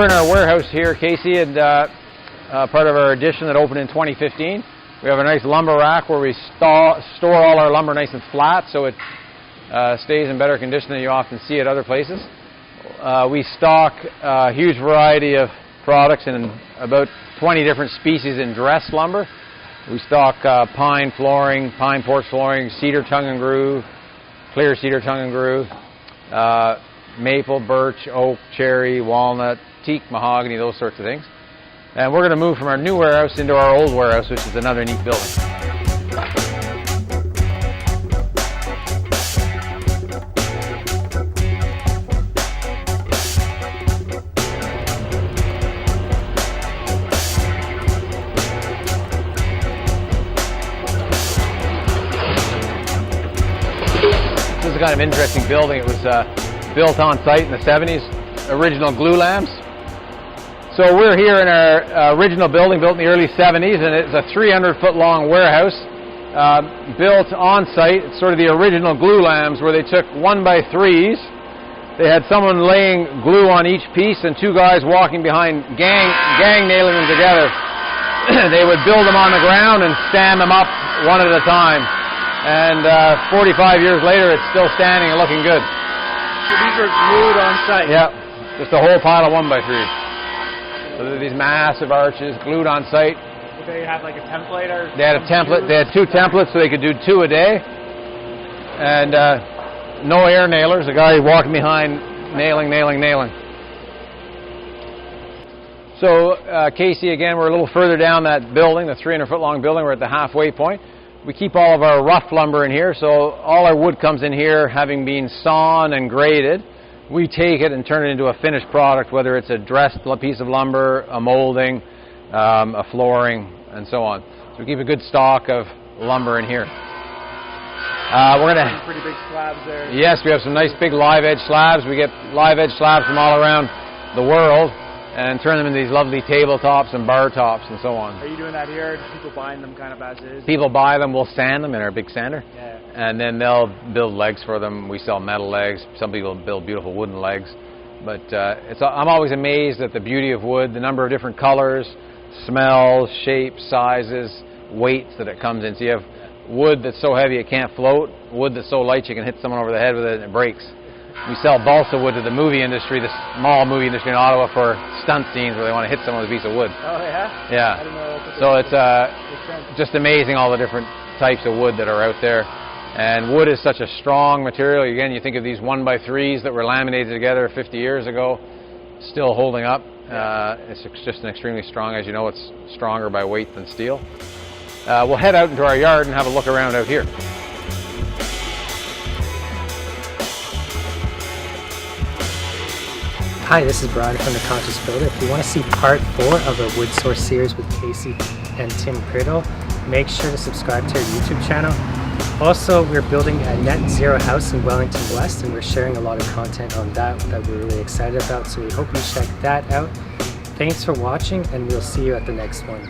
we're in our warehouse here, Casey, and part of our addition that opened in 2015. We have a nice lumber rack where we store all our lumber nice and flat, so it stays in better condition than you often see at other places. We stock a huge variety of products in about 20 different species in dressed lumber. We stock pine flooring, pine porch flooring, cedar tongue and groove, clear cedar tongue and groove, maple, birch, oak, cherry, walnut, teak, mahogany, those sorts of things. And we're going to move from our new warehouse into our old warehouse, which is another neat building. This is a kind of interesting building. It was built on site in the 70s, original glue lamps. So we're here in our original building built in the early 70s, and it's a 300-foot long warehouse built on site. It's sort of the original glue lamps where they took 1x3s. They had someone laying glue on each piece and two guys walking behind gang nailing them together. They would build them on the ground and stand them up one at a time. And 45 years later, it's still standing and looking good. So these are glued on site? Yeah, just a whole pile of 1x3s. So they're these massive arches glued on site. Did they have like a template? Or they had a template. They had two templates, so they could do 2 a day. And no air nailers. A guy walking behind, nailing. So Casey, again, we're a little further down that building, the 300-foot long building. We're at the halfway point. We keep all of our rough lumber in here, so all our wood comes in here having been sawn and graded. We take it and turn it into a finished product, whether it's a dressed piece of lumber, a molding, a flooring, and so on. So we keep a good stock of lumber in here. We're going to pretty big slabs there. Yes, we have some nice big live edge slabs. We get live edge slabs from all around the world and turn them into these lovely tabletops and bar tops and so on. Are you doing that here? Are people buying them kind of as is? People buy them. We'll sand them in our big sander. Yeah. And then they'll build legs for them. We sell metal legs. Some people build beautiful wooden legs. But I'm always amazed at the beauty of wood, the number of different colors, smells, shapes, sizes, weights that it comes in. So you have wood that's so heavy it can't float, wood that's so light you can hit someone over the head with it and it breaks. We sell balsa wood to the movie industry, the small movie industry in Ottawa, for stunt scenes where they want to hit someone with a piece of wood. Oh, yeah? Yeah. I didn't know that. So it's just amazing all the different types of wood that are out there. And wood is such a strong material. Again, you think of these 1x3s that were laminated together 50 years ago, still holding up. It's just an extremely strong, as you know, it's stronger by weight than steel. We'll head out into our yard and have a look around out here. Hi, this is Brian from The Conscious Builder. If you want to see part 4 of the Wood Source series with Casey and Tim Priddle, make sure to subscribe to our YouTube channel. Also, we're building a net zero house in Wellington West, and we're sharing a lot of content on that we're really excited about, so we hope you check that out. Thanks for watching, and we'll see you at the next one.